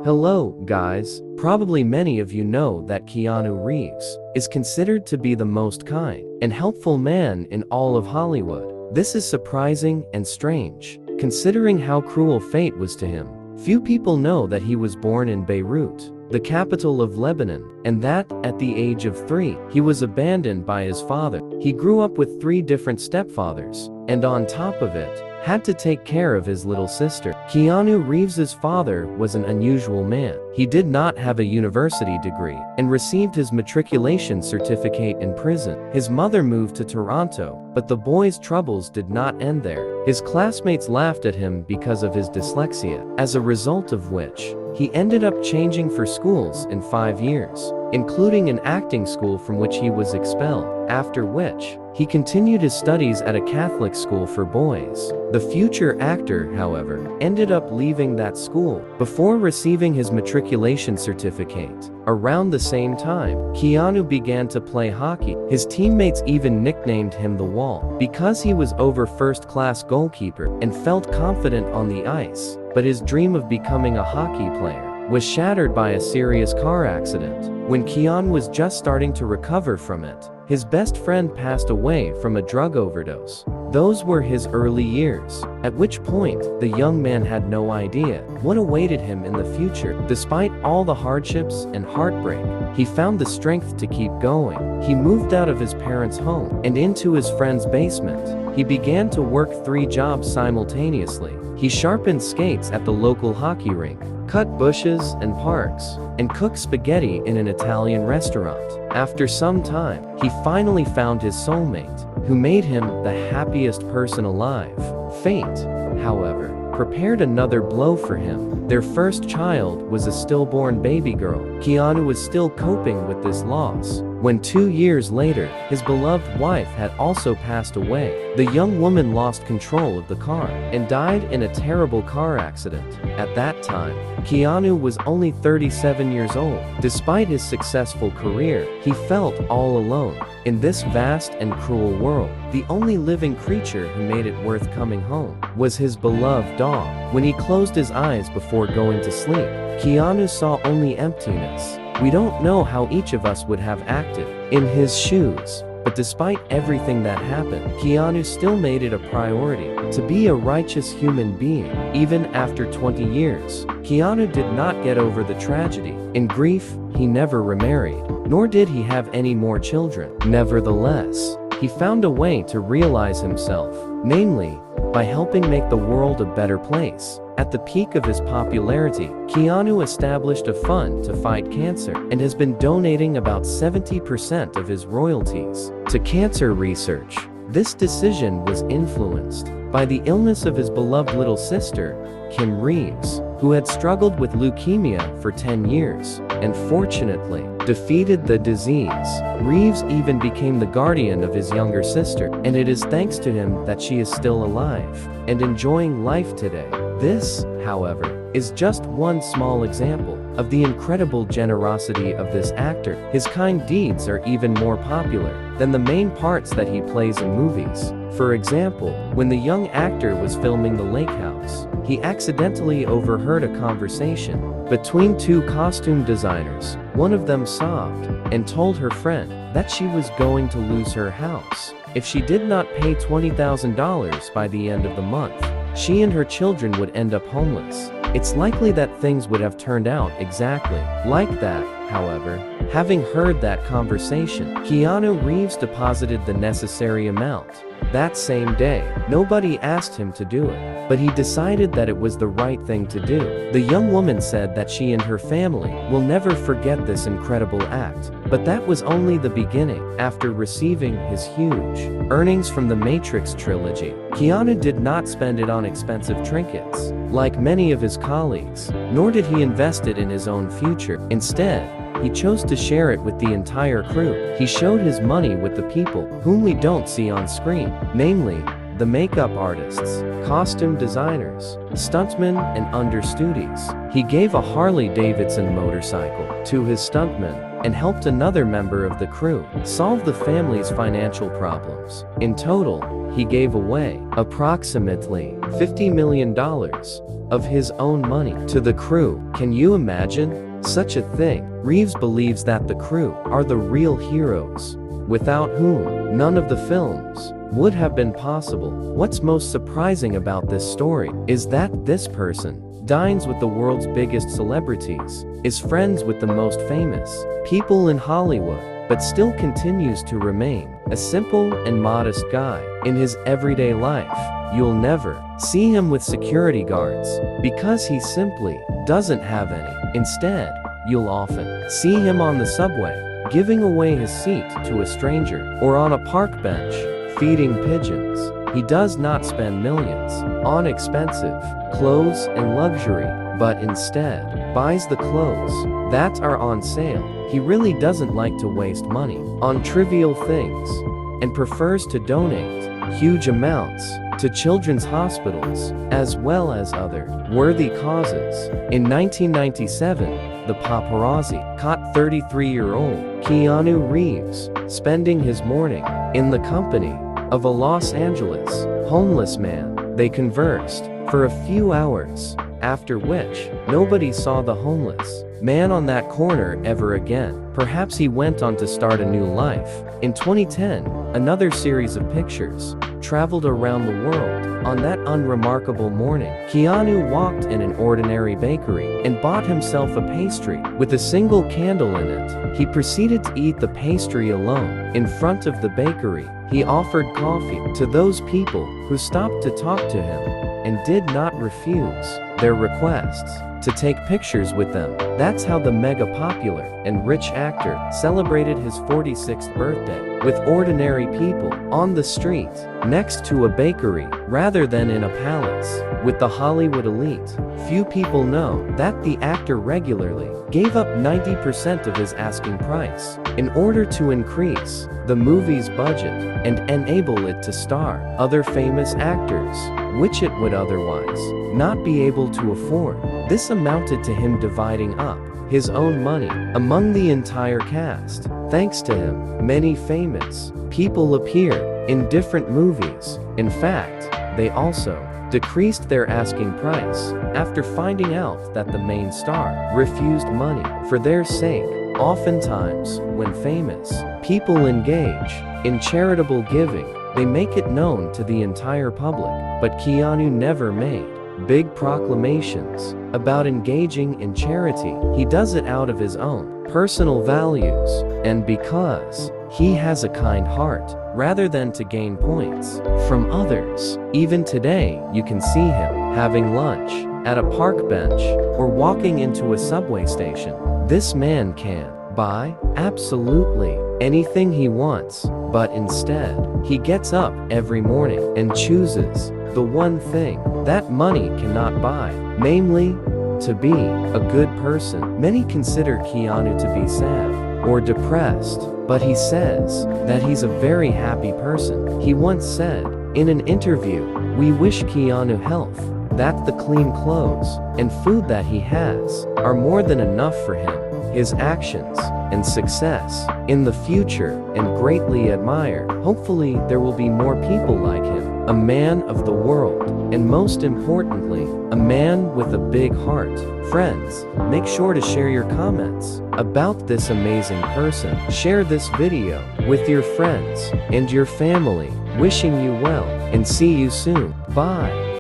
Hello, guys. Probably many of you know that Keanu Reeves is considered to be the most kind and helpful man in all of Hollywood. This is surprising and strange, considering how cruel fate was to him. Few people know that he was born in Beirut, the capital of Lebanon, and that, at the age of 3, he was abandoned by his father. He grew up with 3 different stepfathers, and on top of it, had to take care of his little sister. Keanu Reeves's father was an unusual man. He did not have a university degree and received his matriculation certificate in prison. His mother moved to Toronto, but the boy's troubles did not end there. His classmates laughed at him because of his dyslexia, as a result of which, he ended up changing for schools in 5 years, including an acting school from which he was expelled, after which, he continued his studies at a Catholic school for boys. The future actor, however, ended up leaving that school before receiving his matriculation certificate. Around the same time, Keanu began to play hockey. His teammates even nicknamed him the Wall because he was over first-class goalkeeper and felt confident on the ice. But his dream of becoming a hockey player was shattered by a serious car accident. When Keanu was just starting to recover from it, his best friend passed away from a drug overdose. Those were his early years, at which point, the young man had no idea what awaited him in the future. Despite all the hardships and heartbreak, he found the strength to keep going. He moved out of his parents' home and into his friend's basement. He began to work 3 jobs simultaneously. He sharpened skates at the local hockey rink, cut bushes and parks, and cooked spaghetti in an Italian restaurant. After some time, he finally found his soulmate, who made him the happiest person alive. Fate, however, prepared another blow for him. Their first child was a stillborn baby girl. Keanu was still coping with this loss when 2 years later, his beloved wife had also passed away. The young woman lost control of the car and died in a terrible car accident. At that time, Keanu was only 37 years old. Despite his successful career, he felt all alone. In this vast and cruel world, the only living creature who made it worth coming home was his beloved dog. When he closed his eyes before going to sleep, Keanu saw only emptiness. We don't know how each of us would have acted in his shoes. But despite everything that happened, Keanu still made it a priority to be a righteous human being. Even after 20 years, Keanu did not get over the tragedy. In grief, he never remarried, nor did he have any more children. Nevertheless, he found a way to realize himself, namely, by helping make the world a better place. At the peak of his popularity, Keanu established a fund to fight cancer and has been donating about 70% of his royalties to cancer research. This decision was influenced by the illness of his beloved little sister, Kim Reeves, who had struggled with leukemia for 10 years and fortunately defeated the disease. Reeves even became the guardian of his younger sister, and it is thanks to him that she is still alive and enjoying life today. This, however, is just one small example of the incredible generosity of this actor. His kind deeds are even more popular than the main parts that he plays in movies. For example, when the young actor was filming The Lake House, he accidentally overheard a conversation between 2 costume designers. One of them sobbed and told her friend that she was going to lose her house if she did not pay $20,000 by the end of the month. She and her children would end up homeless. It's likely that things would have turned out exactly like that. However, having heard that conversation, Keanu Reeves deposited the necessary amount that same day. Nobody asked him to do it, but he decided that it was the right thing to do. The young woman said that she and her family will never forget this incredible act. But that was only the beginning. After receiving his huge earnings from the Matrix trilogy, Keanu did not spend it on expensive trinkets, like many of his colleagues, nor did he invest it in his own future. Instead, he chose to share it with the entire crew. He showed his money with the people whom we don't see on screen, namely, the makeup artists, costume designers, stuntmen, and understudies. He gave a Harley-Davidson motorcycle to his stuntmen, and helped another member of the crew solve the family's financial problems. In total, he gave away approximately $50 million of his own money to the crew. Can you imagine such a thing? Reeves believes that the crew are the real heroes, without whom none of the films would have been possible. What's most surprising about this story is that this person dines with the world's biggest celebrities, is friends with the most famous people in Hollywood, but still continues to remain a simple and modest guy. In his everyday life, you'll never see him with security guards because he simply doesn't have any. Instead, you'll often see him on the subway, giving away his seat to a stranger, or on a park bench, feeding pigeons. He does not spend millions on expensive clothes and luxury, but instead buys the clothes that are on sale. He really doesn't like to waste money on trivial things and prefers to donate huge amounts to children's hospitals as well as other worthy causes. In 1997, the paparazzi caught 33-year-old Keanu Reeves spending his morning in the company of a Los Angeles homeless man. They conversed for a few hours, after which nobody saw the homeless man on that corner ever again. Perhaps he went on to start a new life. In 2010, another series of pictures traveled around the world. On that unremarkable morning, Keanu walked in an ordinary bakery and bought himself a pastry with a single candle in it. He proceeded to eat the pastry alone. In front of the bakery, he offered coffee to those people who stopped to talk to him and did not refuse their requests to take pictures with them. That's how the mega popular and rich actor celebrated his 46th birthday, with ordinary people on the street next to a bakery rather than in a palace with the Hollywood elite. Few people know that the actor regularly gave up 90% of his asking price in order to increase the movie's budget and enable it to star other famous actors, which it would otherwise not be able to afford. This amounted to him dividing up his own money among the entire cast. Thanks to him, many famous people appeared in different movies. In fact, they also decreased their asking price after finding out that the main star refused money for their sake. Oftentimes, when famous people engage in charitable giving, they make it known to the entire public. But Keanu never made big proclamations about engaging in charity. He does it out of his own personal values and because he has a kind heart, rather than to gain points from others. Even today, you can see him having lunch at a park bench or walking into a subway station. This man can buy absolutely anything he wants, but instead, he gets up every morning and chooses the one thing that money cannot buy, namely, to be a good person. Many consider Keanu to be sad or depressed, but he says that he's a very happy person. He once said in an interview, "We wish Keanu health, that the clean clothes and food that he has are more than enough for him, his actions and success in the future, and greatly admire. Hopefully there will be more people like him, a man of the world, and most importantly, a man with a big heart." Friends, make sure to share your comments about this amazing person. Share this video with your friends and your family. Wishing you well, and see you soon. Bye.